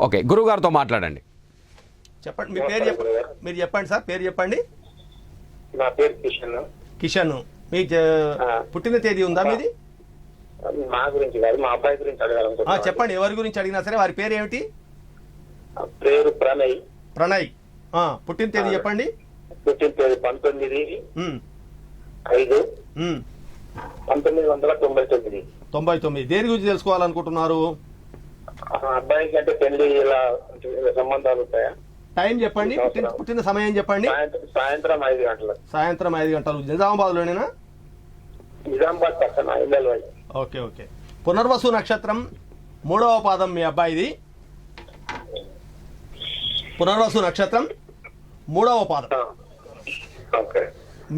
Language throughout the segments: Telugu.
ఓకే, గురువు గారితో మాట్లాడండి. చెప్పండి, మీ పేరు మీరు చెప్పండి సార్, పేరు చెప్పండి. నా పేరు కిషన్. కిషన్, మీ పుట్టిన తేదీ ఉందా మీది? మా గురించి కాదు, మా అబ్బాయి గురించి అడగాలనుకుంటున్నాను. చెప్పండి, ఎవరి గురించి అడిగినా సరే. వారి పేరు ఏమిటి? పేరు ప్రణయ్. ప్రణయ్, పుట్టిన తేదీ చెప్పండి. పుట్టిన తేదీ 19/5/1999. 99. దేని గురించి తెలుసుకోవాలనుకుంటున్నారు? అబ్బాయికి అంటే పెళ్లి ఇలా సంబంధాలు ఉంటాయా? టైం చెప్పండి, పుట్టిన సమయం చెప్పండి. సాయంత్రం 5 గంటలు. సాయంత్రం 5 గంటలు. నిజామాబాద్ లోనేనా? నిజామాబాద్ పక్కన ఇళ్ళ. Okay okay. పునర్వసు నక్షత్రం 3వ పాదం మీ అబ్బాయిది. పునర్వసు నక్షత్రం 3వ పాదం.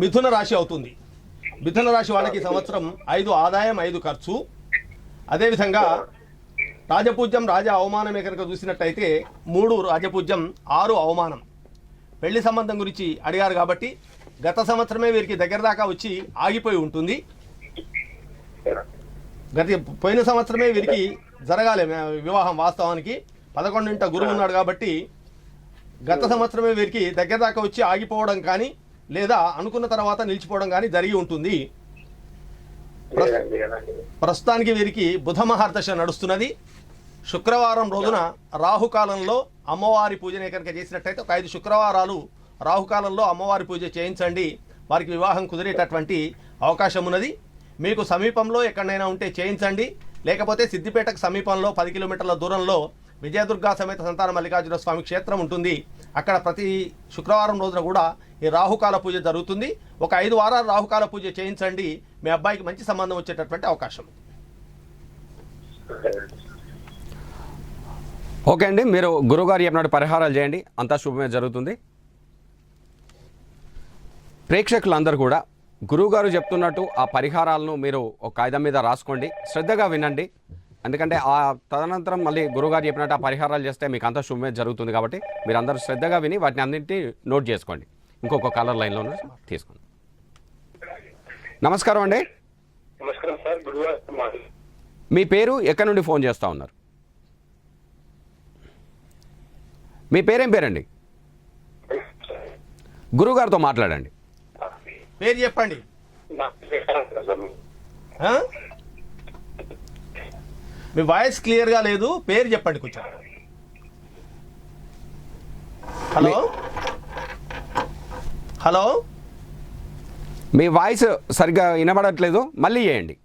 మిథున రాశి అవుతుంది. మిథున రాశి వాళ్ళకి సంవత్సరం 5 ఆదాయం 5 ఖర్చు. అదేవిధంగా రాజపూజ్యం రాజ అవమానమే కనుక చూసినట్టయితే 3 రాజపూజ్యం 6 అవమానం. పెళ్లి సంబంధం గురించి అడిగారు కాబట్టి గత సంవత్సరమే వీరికి దగ్గర దాకా వచ్చి ఆగిపోయి ఉంటుంది. పోయిన సంవత్సరమే వీరికి జరగాలి వివాహం. వాస్తవానికి 11వ గురువు ఉన్నాడు కాబట్టి గత సంవత్సరమే వీరికి దగ్గర దాకా వచ్చి ఆగిపోవడం కానీ లేదా అనుకున్న తర్వాత నిలిచిపోవడం కానీ జరిగి ఉంటుంది. ప్రస్తుతానికి వీరికి బుధ మహర్దశ నడుస్తున్నది. శుక్రవారం రోజున రాహుకాలంలో అమ్మవారి పూజనే కనుక చేసినట్టయితే ఒక 5 శుక్రవారాలు రాహుకాలంలో అమ్మవారి పూజ చేయించండి. వారికి వివాహం కుదిరేటటువంటి అవకాశం ఉన్నది. మీకు సమీపంలో ఎక్కడైనా ఉంటే చేయించండి. లేకపోతే సిద్దిపేటకు సమీపంలో 10 కిలోమీటర్ల దూరంలో విజయదుర్గా సమేత సంతాన మల్లికార్జున స్వామి క్షేత్రం ఉంటుంది. అక్కడ ప్రతి శుక్రవారం రోజున కూడా ఈ రాహుకాల పూజ జరుగుతుంది. ఒక 5 వారాలు రాహుకాల పూజ చేయించండి. మీ అబ్బాయికి మంచి సంబంధం వచ్చేటటువంటి అవకాశం. ఓకే అండి, మీరు గురువుగారు చెప్పినట్టు పరిహారాలు చేయండి, అంతా శుభమే జరుగుతుంది. ప్రేక్షకులందరూ కూడా గురువుగారు చెప్తున్నట్టు ఆ పరిహారాలను మీరు ఒక కాగితం మీద రాసుకోండి, శ్రద్ధగా వినండి. ఎందుకంటే ఆ తదనంతరం మళ్ళీ గురువుగారు చెప్పినట్టు ఆ పరిహారాలు చేస్తే మీకు అంతా శుభమే జరుగుతుంది. కాబట్టి మీరు అందరూ శ్రద్ధగా విని వాటిని అన్నింటినీ నోట్ చేసుకోండి. ఇంకొక కాలర్ లైన్లో తీసుకోండి. నమస్కారం అండి. నమస్కారం సార్. మీ పేరు, ఎక్కడి నుండి ఫోన్ చేస్తూ ఉన్నారు? మీ పేరేం పేరండి? గురువుగారితో మాట్లాడండి. పేరు చెప్పండి. మీ వాయిస్ క్లియర్గా లేదు, పేరు చెప్పండి కొంచెం. హలో హలో, మీ వాయిస్ సరిగ్గా వినబడట్లేదు, మళ్ళీ చేయండి.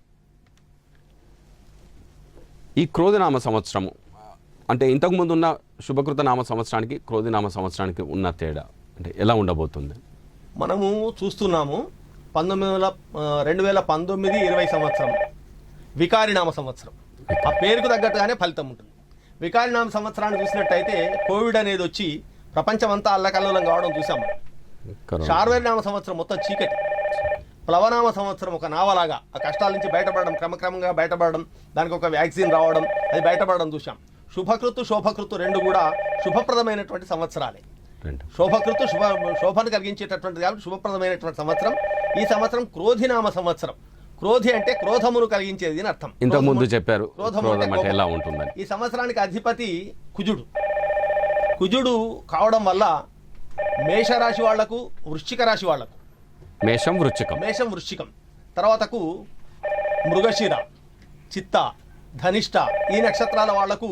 ఈ క్రోధినామ సంవత్సరము అంటే ఇంతకుముందు ఉన్న శుభకృత నామ సంవత్సరానికి క్రోధినామ సంవత్సరానికి ఉన్న తేడా అంటే ఎలా ఉండబోతుంది? మనము చూస్తున్నాము 2019-20 సంవత్సరం వికారినామ సంవత్సరం. ఆ పేరుకు తగ్గట్టుగానే ఫలితం ఉంటుంది. వికారినామ సంవత్సరాన్ని చూసినట్టయితే కోవిడ్ అనేది వచ్చి ప్రపంచమంతా అల్లకల్లోలం కావడం చూసాము. శార్వరినామ సంవత్సరం మొత్తం చీకటి. ప్లవనామ సంవత్సరం ఒక నావలాగా ఆ కష్టాల నుంచి బయటపడడం, క్రమక్రమంగా బయటపడడం, దానికి ఒక వ్యాక్సిన్ రావడం, అది బయటపడడం చూసాం. శుభకృతు శోభకృతు 2 కూడా శుభప్రదమైనటువంటి సంవత్సరాలే. శోభకృతు శోభను కలిగించేటటువంటి కాబట్టి శుభప్రదమైనటువంటి సంవత్సరం. ఈ సంవత్సరం క్రోధినామ సంవత్సరం. క్రోధి అంటే క్రోధమును కలిగించేది అని అర్థం. ఇంతకుముందు చెప్పారు క్రోధము అంటే ఎలా ఉంటుందని. ఈ సంవత్సరానికి అధిపతి కుజుడు. కుజుడు కావడం వల్ల మేషరాశి వాళ్లకు, వృశ్చిక రాశి వాళ్లకు, మేషం వృశ్చికం తర్వాతకు మృగశిర, చిత్త, ధనిష్ట ఈ నక్షత్రాల వాళ్లకు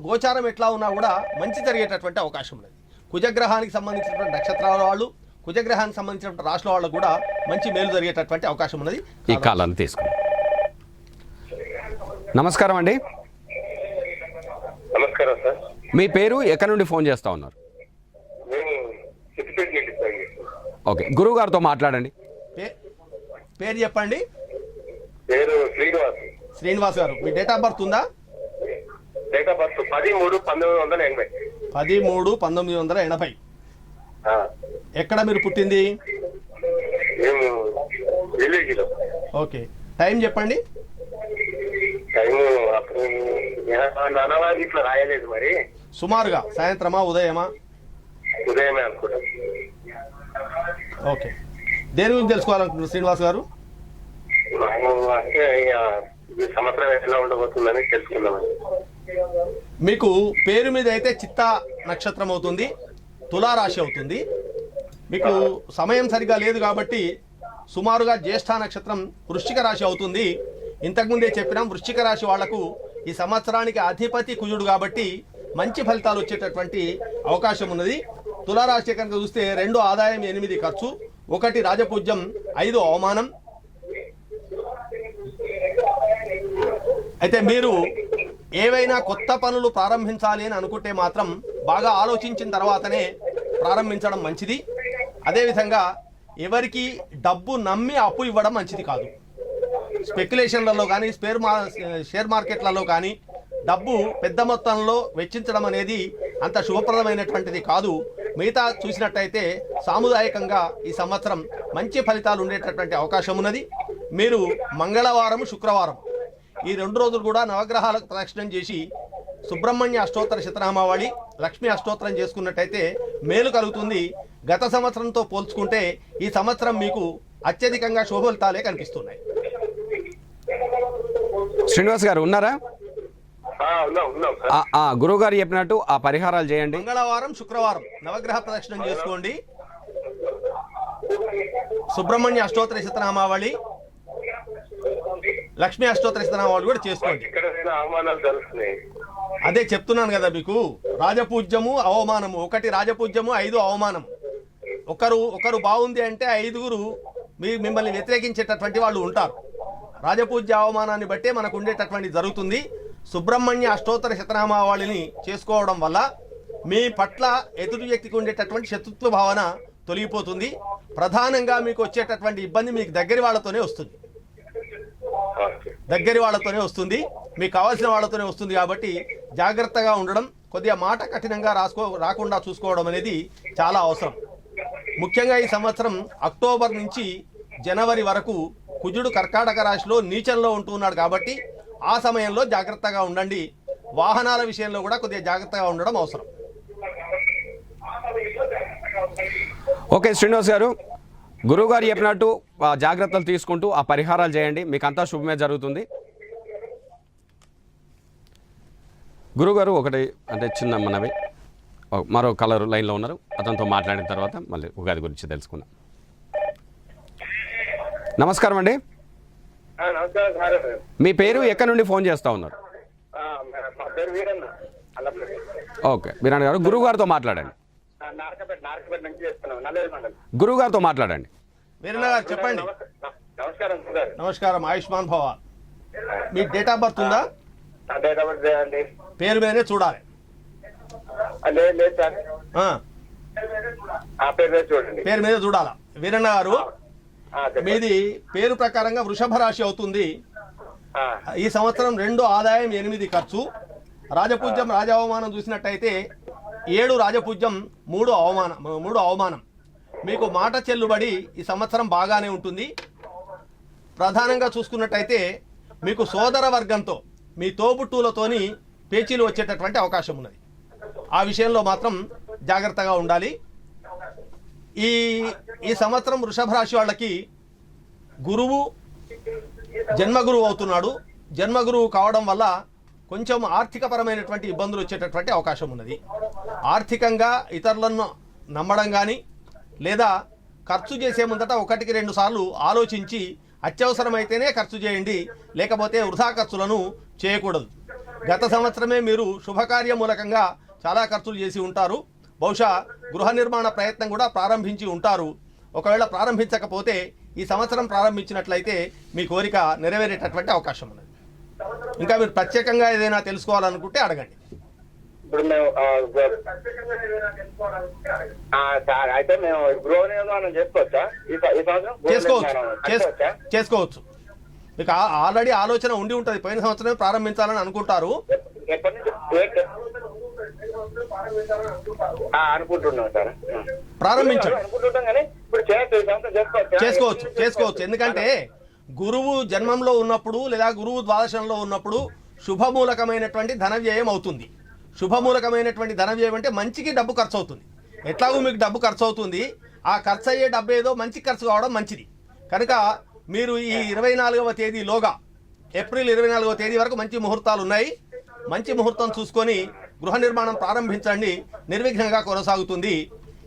గోచారం ఎట్లా ఉన్నా కూడా మంచి జరిగేటటువంటి అవకాశం ఉన్నది. కుజగ్రహానికి సంబంధించినటువంటి నక్షత్రాల వాళ్ళు, కుజగ్రహానికి సంబంధించినటువంటి రాష్ట్రాల వాళ్ళకు కూడా మంచి మేలు జరిగేటటువంటి అవకాశం ఉన్నది. ఈ కాలాన్ని తీసుకుని నమస్కారం అండి. నమస్కారం సార్. మీ పేరు, ఎక్కడి నుండి ఫోన్ చేస్తా ఉన్నారు? ఓకే, గురువు గారితో మాట్లాడండి. పేరు చెప్పండి. పేరు శ్రీనివాస్. శ్రీనివాస్ గారు, మీ డేట్ ఆఫ్ బర్త్ ఉందా? Date of birth 13/1980. 13/1980. ఎక్కడ మీరు పుట్టింది? ఓకే, టైం చెప్పండి. టైము ఇట్లా రాయలేదు మరి. సుమారుగా సాయంత్రమా, ఉదయమా? ఉదయమే అనుకుంటా. ఓకే, దేని గురించి తెలుసుకోవాలనుకుంటున్నారు శ్రీనివాస్ గారు? మేము అంటే ఈ సంవత్సరం ఎలా ఉండబోతుందని తెలుసుకుందామని. మీకు పేరు మీద అయితే చిత్తా నక్షత్రం అవుతుంది, తులారాశి అవుతుంది. మీకు సమయం సరిగా లేదు కాబట్టి సుమారుగా జ్యేష్ఠ నక్షత్రం వృశ్చిక రాశి అవుతుంది. ఇంతకుముందే చెప్పినాం, వృశ్చిక రాశి వాళ్లకు ఈ సంవత్సరానికి అధిపతి కుజుడు కాబట్టి మంచి ఫలితాలు వచ్చేటటువంటి అవకాశం ఉన్నది. తులారాశి కనుక చూస్తే 2 ఆదాయం 8 ఖర్చు, 1 రాజపూజ్యం 5 అవమానం. అయితే మీరు ఏవైనా కొత్త పనులు ప్రారంభించాలి అని అనుకుంటే మాత్రం బాగా ఆలోచించిన తర్వాతనే ప్రారంభించడం మంచిది. అదేవిధంగా ఎవరికి డబ్బు నమ్మి అప్పు ఇవ్వడం మంచిది కాదు. స్పెక్యులేషన్లలో కానీ షేర్ మార్కెట్లలో కానీ డబ్బు పెద్ద మొత్తంలో వెచ్చించడం అనేది అంత శుభప్రదమైనటువంటిది కాదు. మిగతా చూసినట్టయితే సాముదాయికంగా ఈ సంవత్సరం మంచి ఫలితాలు ఉండేటటువంటి అవకాశం ఉన్నది. మీరు మంగళవారం, శుక్రవారం ఈ 2 రోజులు కూడా నవగ్రహాలకు ప్రదక్షిణం చేసి సుబ్రహ్మణ్య అష్టోత్తర శతనామావళి, లక్ష్మీ అష్టోత్తరం చేసుకున్నట్టయితే మేలు కలుగుతుంది. గత సంవత్సరంతో పోల్చుకుంటే ఈ సంవత్సరం మీకు అత్యధికంగా శుభ ఫలితాలే కనిపిస్తున్నాయి. శ్రీనివాస్ గారు ఉన్నారా? ఉన్నాం సార్. గురువు గారు చెప్పినట్టు ఆ పరిహారాలు చేయండి. మంగళవారం, శుక్రవారం నవగ్రహ ప్రదక్షిణం చేసుకోండి. సుబ్రహ్మణ్య అష్టోత్తర శతనామావళి, లక్ష్మీ అష్టోత్తర శతనామావళి కూడా చేసుకోండి. ఇక్కడ అవమానాలు జరుగుతున్నాయి. అదే చెప్తున్నాను కదా మీకు, రాజపూజ్యము అవమానము. 1 రాజపూజ్యము 5 అవమానం. ఒకరు బాగుంది అంటే 5గురు మిమ్మల్ని వ్యతిరేకించేటటువంటి వాళ్ళు ఉంటారు. రాజపూజ్య అవమానాన్ని బట్టే మనకు ఉండేటటువంటి జరుగుతుంది. సుబ్రహ్మణ్య అష్టోత్తర శతనామావళిని చేసుకోవడం వల్ల మీ పట్ల ఎదుటి వ్యక్తికి ఉండేటటువంటి శత్రుత్వ భావన తొలగిపోతుంది. ప్రధానంగా మీకు వచ్చేటటువంటి ఇబ్బంది మీకు దగ్గరి వాళ్ళతోనే వస్తుంది. మీకు కావాల్సిన వాళ్ళతోనే వస్తుంది. కాబట్టి జాగ్రత్తగా ఉండడం, కొద్దిగా మాట కఠినంగా రాకుండా చూసుకోవడం అనేది చాలా అవసరం. ముఖ్యంగా ఈ సంవత్సరం అక్టోబర్ నుంచి జనవరి వరకు కుజుడు కర్కాటక రాశిలో నీచంలో ఉంటున్నాడు కాబట్టి ఆ సమయంలో జాగ్రత్తగా ఉండండి. వాహనాల విషయంలో కూడా కొద్దిగా జాగ్రత్తగా ఉండడం అవసరం. ఓకే శ్రీనివాస్ గారు, గురువు గారు చెప్పినట్టు జాగ్రత్తలు తీసుకుంటూ ఆ పరిహారాలు చేయండి, మీకు అంతా శుభమే జరుగుతుంది. గురువుగారు ఒకటి అంటే చిన్న మనవి, మరో కలర్ లైన్లో ఉన్నారు, అతనితో మాట్లాడిన తర్వాత మళ్ళీ ఉగాది గురించి తెలుసుకుందాం. నమస్కారం అండి. నమస్కారం సార్. మీ పేరు, ఎక్కడి నుండి ఫోన్ చేస్తూ ఉన్నారు? మా పేరు వీరన్న. ఓకే వీరన్న గారు, గురువు గారితో మాట్లాడండి. నార్కపేట నుంచి చేస్తున్నాం, నల్లేరు మండలం. గురువు గారితో మాట్లాడండి. వీరన్న గారు చెప్పండి. నమస్కారం సార్. నమస్కారం, ఆయుష్మాన్ భవ. మీ డేట్ ఆఫ్ బర్త్ ఉందా? డేట్ ఆఫ్ బర్త్ అండి. పేరు మీదనే చూడాలి. లేదు సార్, పేరు మీద చూడండి. పేరు మీద చూడాలా? వీరన్న గారు, మీది పేరు ప్రకారంగా వృషభ రాశి అవుతుంది. ఈ సంవత్సరం 2 ఆదాయం 8 ఖర్చు, రాజపూజ్యం రాజ అవమానం చూసినట్టయితే 7 రాజపూజ్యం 3 అవమానం. మీకు మాట చెల్లుబడి ఈ సంవత్సరం బాగానే ఉంటుంది. ప్రధానంగా చూసుకున్నట్టయితే మీకు సోదర వర్గంతో, మీ తోబుట్టువులతోని పేచీలు వచ్చేటటువంటి అవకాశం ఉన్నది. ఆ విషయంలో మాత్రం జాగ్రత్తగా ఉండాలి. ఈ సంవత్సరం వృషభ రాశి వాళ్ళకి గురువు జన్మగురువు అవుతున్నాడు. జన్మగురువు కావడం వల్ల కొంచెం ఆర్థికపరమైనటువంటి ఇబ్బందులు వచ్చేటటువంటి అవకాశం ఉన్నది. ఆర్థికంగా ఇతరులను నమ్మడం కానీ, లేదా ఖర్చు చేసే ముందట 1-2 సార్లు ఆలోచించి అత్యవసరమైతేనే ఖర్చు చేయండి, లేకపోతే వృధా ఖర్చులను చేయకూడదు. గత సంవత్సరమే మీరు శుభకార్య మూలకంగా చాలా ఖర్చులు చేసి ఉంటారు. బహుశా గృహ నిర్మాణ ప్రయత్నం కూడా ప్రారంభించి ఉంటారు. ఒకవేళ ప్రారంభించకపోతే ఈ సంవత్సరం ప్రారంభించినట్లయితే మీ కోరిక నెరవేరేటటువంటి అవకాశం ఉన్నది. ఇంకా మీరు ప్రత్యేకంగా ఏదైనా తెలుసుకోవాలనుకుంటే అడగండి. ఇప్పుడు మేము అయితే మేము గృహ నిర్మాణం చేసుకోవచ్చా ఈ సంవత్సరం? చేసుకోవచ్చు. మీకు ఆల్రెడీ ఆలోచన ఉండి ఉంటుంది, పోయిన సంవత్సరమే ప్రారంభించాలని అనుకుంటారు. అనుకుంటున్నాం సార్, ప్రారంభించండి. అనుకుంటున్నాం కానీ ఇప్పుడు చేసుకోవచ్చు. ఎందుకంటే గురువు జన్మంలో ఉన్నప్పుడు లేదా గురువు ద్వాదశంలో ఉన్నప్పుడు శుభమూలకమైనటువంటి ధన వ్యయం అవుతుంది. శుభమూలకమైనటువంటి ధన వ్యయం అంటే మంచికి డబ్బు ఖర్చు అవుతుంది. ఎట్లాగూ మీకు డబ్బు ఖర్చు అవుతుంది, ఆ ఖర్చు అయ్యే డబ్బు ఏదో మంచి ఖర్చు కావడం మంచిది. కనుక మీరు ఈ 24వ తేదీలోగా ఏప్రిల్ 24వ తేదీ వరకు మంచి ముహూర్తాలు ఉన్నాయి. మంచి ముహూర్తం చూసుకొని గృహ నిర్మాణం ప్రారంభించండి, నిర్విఘ్నంగా కొనసాగుతుంది.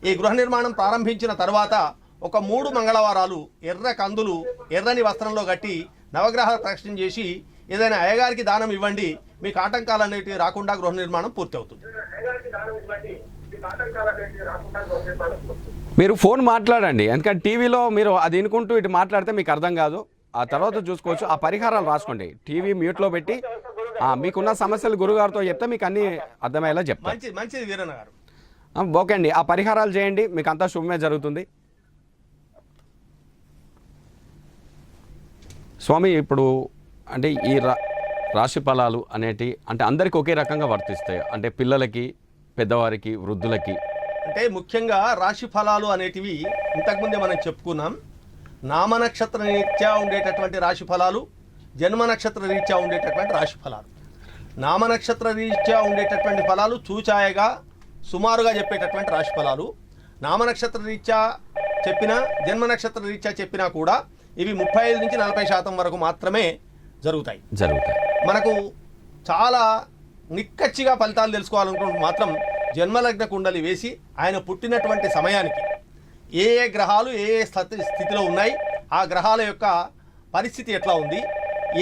ఈ గృహ నిర్మాణం ప్రారంభించిన తర్వాత ఒక 3 మంగళవారాలు ఎర్ర కందులు ఎర్రని వస్త్రంలో కట్టి నవగ్రహాల ప్రదక్షిణ చేసి ఏదైనా అయ్యగారికి దానం ఇవ్వండి. మీకు ఆటంకాలు అనేటివి రాకుండా గృహ నిర్మాణం పూర్తి అవుతుంది. మీరు ఫోన్ మాట్లాడండి, ఎందుకంటే టీవీలో మీరు అది వినుకుంటూ ఇటు మాట్లాడితే మీకు అర్థం కాదు. ఆ తర్వాత చూసుకోవచ్చు. ఆ పరిహారాలు రాసుకోండి, టీవీ మ్యూట్లో పెట్టి మీకున్న సమస్యలు గురుగారితో చెప్తే మీకు అన్ని అర్థమయ్యేలా చెప్తాను. మంచిది వీరన్న గారు. ఓకే అండి, ఆ పరిహారాలు చేయండి, మీకు అంతా శుభమే జరుగుతుంది. స్వామి, ఇప్పుడు అంటే ఈ రాశి ఫలాలు అనేటి అంటే అందరికి ఒకే రకంగా వర్తిస్తాయి? అంటే పిల్లలకి, పెద్దవారికి, వృద్ధులకి? అంటే ముఖ్యంగా రాశి ఫలాలు అనేటివి ఇంతకుముందే మనం చెప్పుకున్నాం. నామ నక్షత్ర రీత్యా ఉండేటటువంటి రాశి ఫలాలు, జన్మ నక్షత్ర రీత్యా ఉండేటటువంటి రాశి ఫలాలు. నామ నక్షత్ర రీత్యా ఉండేటటువంటి ఫలాలు చూచాయగా సుమారుగా చెప్పేటటువంటి రాశి ఫలాలు. నామ నక్షత్ర రీత్యా చెప్పినా, జన్మ నక్షత్ర రీత్యా చెప్పినా కూడా ఇవి 35 నుంచి 40% వరకు మాత్రమే జరుగుతాయి. మనకు చాలా నిక్కచ్చిగా ఫలితాలు తెలుసుకోవాలనుకుంటే మాత్రం జన్మలగ్న కుండలి వేసి ఆయన పుట్టినటువంటి సమయానికి ఏ ఏ గ్రహాలు ఏ ఏ స్థితిలో ఉన్నాయి, ఆ గ్రహాల యొక్క పరిస్థితి ఎట్లా ఉంది,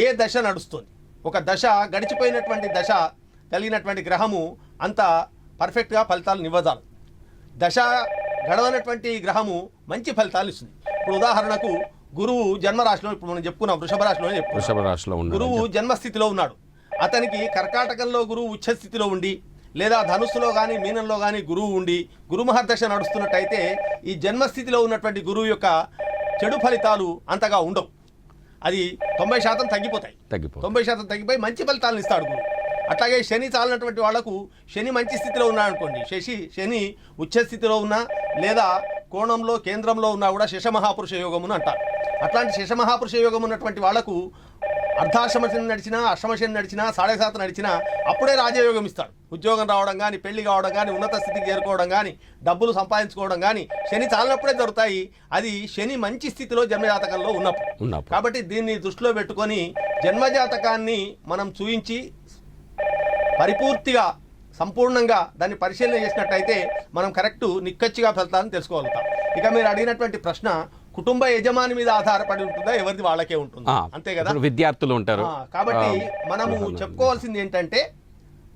ఏ దశ నడుస్తుంది, ఒక దశ గడిచిపోయినటువంటి దశ కలిగినటువంటి గ్రహము అంత పర్ఫెక్ట్గా ఫలితాలు ఇవ్వజాలి. దశ గడవనటువంటి గ్రహము మంచి ఫలితాలు ఇస్తుంది. ఇప్పుడు ఉదాహరణకు గురువు జన్మరాశిలో, ఇప్పుడు మనం చెప్పుకున్నాం వృషభ రాశిలో గురువు జన్మస్థితిలో ఉన్నాడు. అతనికి కర్కాటకంలో గురువు ఉచ్చ స్థితిలో ఉండి, లేదా ధనుస్సులో కానీ మీనంలో కానీ గురువు ఉండి గురుమహర్దశ నడుస్తున్నట్టయితే ఈ జన్మస్థితిలో ఉన్నటువంటి గురువు యొక్క చెడు ఫలితాలు అంతగా ఉండవు. అది 90% తగ్గిపోతాయి. 90% తగ్గిపోయి మంచి ఫలితాలను ఇస్తాడు గురువు. అట్లాగే శని చాలినటువంటి వాళ్లకు, శని మంచి స్థితిలో ఉన్నాడనుకోండి, శని ఉచ్చ స్థితిలో ఉన్నా లేదా కోణంలో కేంద్రంలో ఉన్నా కూడా శశమహాపురుష యోగమును అంటారు. అట్లాంటి శశమహాపురుష యోగం ఉన్నటువంటి వాళ్లకు అర్ధాశ్రమశని నడిచినా, అష్టమశని నడిచినా, 7.5 నడిచినా అప్పుడే రాజయోగం ఇస్తాడు. ఉద్యోగం రావడం కానీ, పెళ్లి కావడం కానీ, ఉన్నత స్థితికి చేరుకోవడం కానీ, డబ్బులు సంపాదించుకోవడం కానీ శని చాలినప్పుడే దొరుకుతాయి. అది శని మంచి స్థితిలో జన్మజాతకంలో ఉన్నప్పుడు. కాబట్టి దీన్ని దృష్టిలో పెట్టుకొని జన్మజాతకాన్ని మనం చూయించి పరిపూర్తిగా సంపూర్ణంగా దాన్ని పరిశీలన చేసినట్టయితే మనం కరెక్ట్ నిక్కచ్చిగా ఫలితాలను తెలుసుకోగలుగుతాం. ఇక మీరు అడిగినటువంటి ప్రశ్న కుటుంబ యజమాని మీద ఆధారపడి ఉంటుందా, ఎవరిది వాళ్ళకే ఉంటుందా? అంతే కదా, విద్యార్థులు ఉంటారు. కాబట్టి మనము చెప్పుకోవాల్సింది ఏంటంటే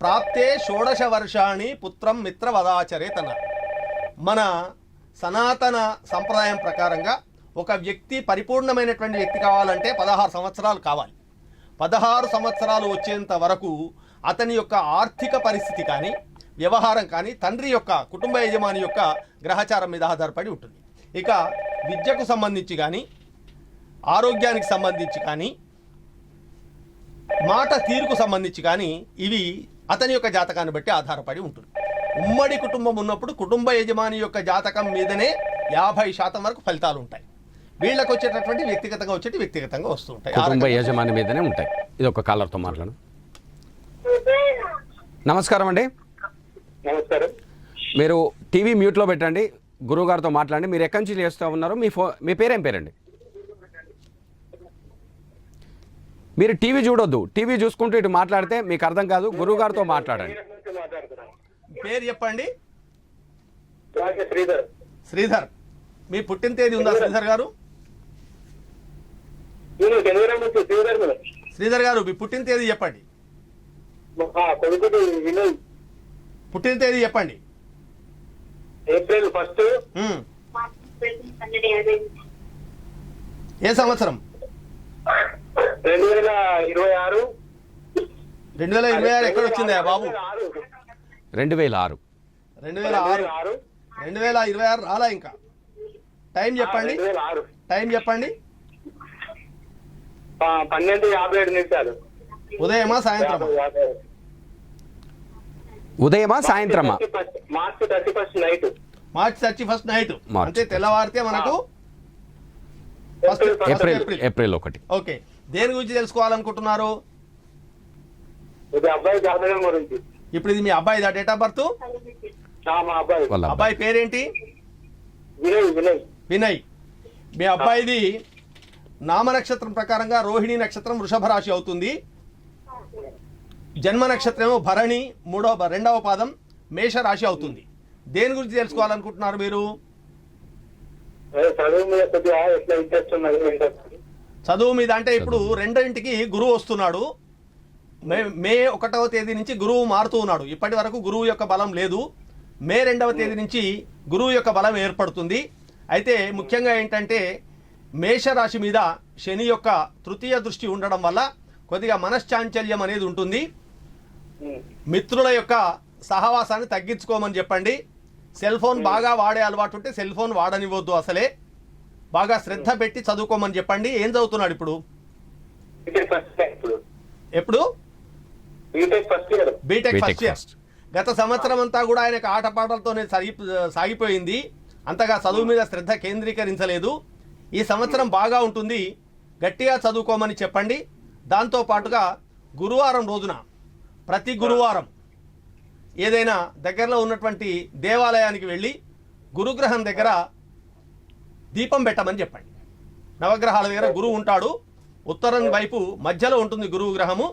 ప్రాప్తే షోడశ వర్షాణి పుత్రం మిత్ర వదాచరేత్ అన్నారు. మన సనాతన సంప్రదాయం ప్రకారంగా ఒక వ్యక్తి పరిపూర్ణమైనటువంటి వ్యక్తి కావాలంటే 16 సంవత్సరాలు కావాలి. 16 సంవత్సరాలు వచ్చేంత వరకు అతని యొక్క ఆర్థిక పరిస్థితి కానీ, వ్యవహారం కానీ తండ్రి యొక్క కుటుంబ యజమాని యొక్క గ్రహచారం మీద ఆధారపడి ఉంటుంది. ఇక విద్యకు సంబంధించి కానీ, ఆరోగ్యానికి సంబంధించి కానీ, మాట తీరుకు సంబంధించి కానీ ఇవి అతని యొక్క జాతకాన్ని బట్టి ఆధారపడి ఉంటుంది. ఉమ్మడి కుటుంబం ఉన్నప్పుడు కుటుంబ యజమాని యొక్క జాతకం మీదనే 50% వరకు ఫలితాలు ఉంటాయి. వీళ్ళకి వచ్చేటటువంటి వ్యక్తిగతంగా వస్తూ ఉంటాయి. కుటుంబ యజమాని మీదనే ఉంటాయి. ఇది ఒక కాలర్తో మాట్లాడు. నమస్కారం అండి. నమస్కారం. మీరు టీవీ మ్యూట్లో పెట్టండి, గురువుగారితో మాట్లాడండి. మీరు ఎక్కడి నుంచి చేస్తూ ఉన్నారు? మీ పేరేం పేరండి? మీరు టీవీ చూడొద్దు, టీవీ చూసుకుంటూ ఇటు మాట్లాడితే మీకు అర్థం కాదు. గురువుగారితో మాట్లాడండి. పేరు చెప్పండి. శ్రీధర్. మీ పుట్టిన తేదీ ఉందా శ్రీధర్ గారు? శ్రీధర్ గారు మీ పుట్టిన తేదీ చెప్పండి. పుట్టిన తేదీ చెప్పండి. ఏప్రిల్ 1. ఏ సంవత్సరం? 2026. 2026 ఎక్కడ వచ్చిందా బాబు? 2006. 2026 రాలా ఇంకా. టైం చెప్పండి. 12:57 ఉదయమా సాయంత్రమా? ఉదయమా సాయంత్రమా? March 31 night. March 31 night. అంటే తెల్లవారితే మనకు ఏప్రిల్ 1. ఓకే. దేని గురించి తెలుసుకోవాలనుకుంటున్నారు? అబ్బాయి జాతకం గురించి. ఇప్పుడు ఇది మీ అబ్బాయి డేట్ ఆఫ్ బర్త్? మా అబ్బాయి. అబ్బాయి పేరేంటి? వినయ్ వినయ్ వినయ్. మీ అబ్బాయిది నామ నక్షత్రం ప్రకారంగా రోహిణి నక్షత్రం వృషభ రాశి అవుతుంది. జన్మ నక్షత్రమేమో భరణి రెండవ పాదం మేష రాశి అవుతుంది. దేని గురించి తెలుసుకోవాలనుకుంటున్నారు మీరు? చదువు మీద కొద్దిగా ఎట్లా ఇంట్రెస్ట్ ఉన్నది ఇంట్రెస్ట్. చదువు మీద అంటే ఇప్పుడు రెండింటికి గురువు వస్తున్నాడు. మే 1వ తేదీ నుంచి గురువు మారుతూ ఉన్నాడు. ఇప్పటి వరకు గురువు యొక్క బలం లేదు. మే 2వ తేదీ నుంచి గురువు యొక్క బలం ఏర్పడుతుంది. అయితే ముఖ్యంగా ఏంటంటే మేషరాశి మీద శని యొక్క తృతీయ దృష్టి ఉండడం వల్ల కొద్దిగా మనశ్చాంచల్యం అనేది ఉంటుంది. మిత్రుల యొక్క సహవాసాన్ని తగ్గించుకోమని చెప్పండి. సెల్ ఫోన్ బాగా వాడే అలవాటు ఉంటే సెల్ ఫోన్ వాడనివ్వద్దు. అసలే బాగా శ్రద్ధ పెట్టి చదువుకోమని చెప్పండి. ఏం చదువుతున్నాడు ఇప్పుడు? ఎప్పుడు? BTech first year. గత సంవత్సరం అంతా కూడా ఆయనకు ఆటపాటలతోనే సాగిపోయింది. అంతగా చదువు మీద శ్రద్ధ కేంద్రీకరించలేదు. ఈ సంవత్సరం బాగా ఉంటుంది. గట్టిగా చదువుకోమని చెప్పండి. దాంతో పాటుగా గురువారం రోజున ప్రతి గురువారం ఏదైనా దగ్గరలో ఉన్నటువంటి దేవాలయానికి వెళ్ళి గురుగ్రహం దగ్గర దీపం పెట్టమని చెప్పండి. నవగ్రహాల దగ్గర గురువు ఉంటాడు. ఉత్తరం వైపు మధ్యలో ఉంటుంది గురువు గ్రహము.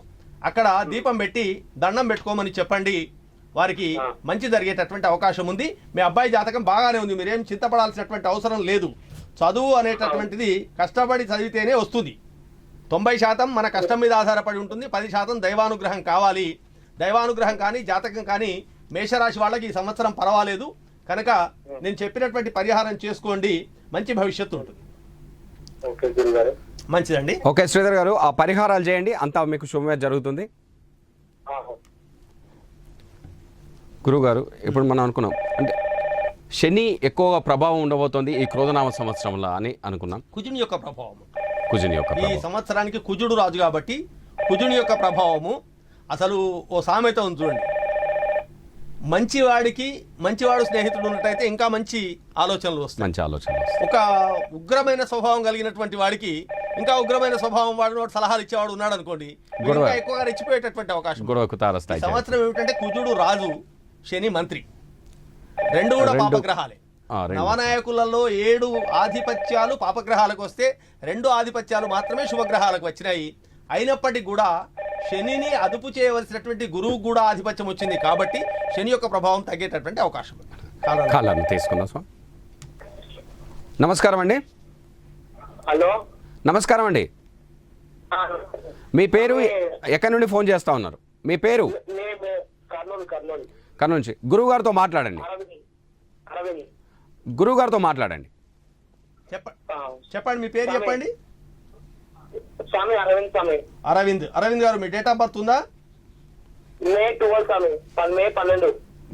అక్కడ దీపం పెట్టి దండం పెట్టుకోమని చెప్పండి. వారికి మంచి జరిగేటటువంటి అవకాశం ఉంది. మీ అబ్బాయి జాతకం బాగానే ఉంది. మీరేం చింతపడాల్సినటువంటి అవసరం లేదు. చదువు అనేటటువంటిది కష్టపడి చదివితేనే వస్తుంది. 90% మన కష్టం మీద ఆధారపడి ఉంటుంది. 10% దైవానుగ్రహం కావాలి. దైవానుగ్రహం కానీ జాతకం కానీ మేషరాశి వాళ్ళకి ఈ సంవత్సరం పర్వాలేదు. కనుక నేను చెప్పినటువంటి పరిహారం చేసుకోండి. మంచి భవిష్యత్తు ఉంటుంది. మంచిదండి. ఓకే శ్రీధర్ గారు, ఆ పరిహారాలు చేయండి, అంతా మీకు శుభమే జరుగుతుంది. గురుగారు, ఇప్పుడు మనం అనుకున్నాం అంటే శని ఎక్కువగా ప్రభావం ఉండబోతోంది ఈ క్రోధనామ సంవత్సరంలో అని అనుకున్నాం. కుజుని యొక్క ప్రభావం ఈ సంవత్సరానికి కుజుడు రాజు కాబట్టి కుజుని యొక్క ప్రభావము అసలు ఓ సామెత ఉంది చూడండి. మంచివాడు స్నేహితుడు ఉన్నట్టయితే ఇంకా మంచి ఆలోచనలు వస్తాయి. ఒక ఉగ్రమైన స్వభావం కలిగినటువంటి వాడికి ఇంకా ఉగ్రమైన స్వభావం వాడు సలహాలు ఇచ్చేవాడు ఉన్నాడు అనుకోండి, ఇంకా ఎక్కువగా రెచ్చిపోయేటటువంటి అవకాశం. సంవత్సరం ఏమిటంటే కుజుడు రాజు, శని మంత్రి, రెండు కూడా పాపగ్రహాలే. నవనాయకులలో 7 ఆధిపత్యాలు పాపగ్రహాలకు వస్తే 2 ఆధిపత్యాలు మాత్రమే శుభగ్రహాలకు వచ్చినాయి. అయినప్పటికీ కూడా శనిని అదుపు చేయవలసినటువంటి గురువు కూడా ఆధిపత్యం వచ్చింది కాబట్టి శని యొక్క ప్రభావం తగ్గేటటువంటి అవకాశం. కాలాన్ని తీసుకుందాం సార్. నమస్కారం అండి. హలో, నమస్కారం అండి. మీ పేరు, ఎక్కడి నుండి ఫోన్ చేస్తా ఉన్నారు? మీ పేరు? కర్నూలు నుంచి. గురువు గారితో మాట్లాడండి. గురువు గారితో మాట్లాడండి. చెప్పండి, మీ పేరు చెప్పండి. స్వామి అరవింద్. అరవింద్ గారు, మీ డేట్ ఆఫ్ బర్త్ ఉందా? మే 12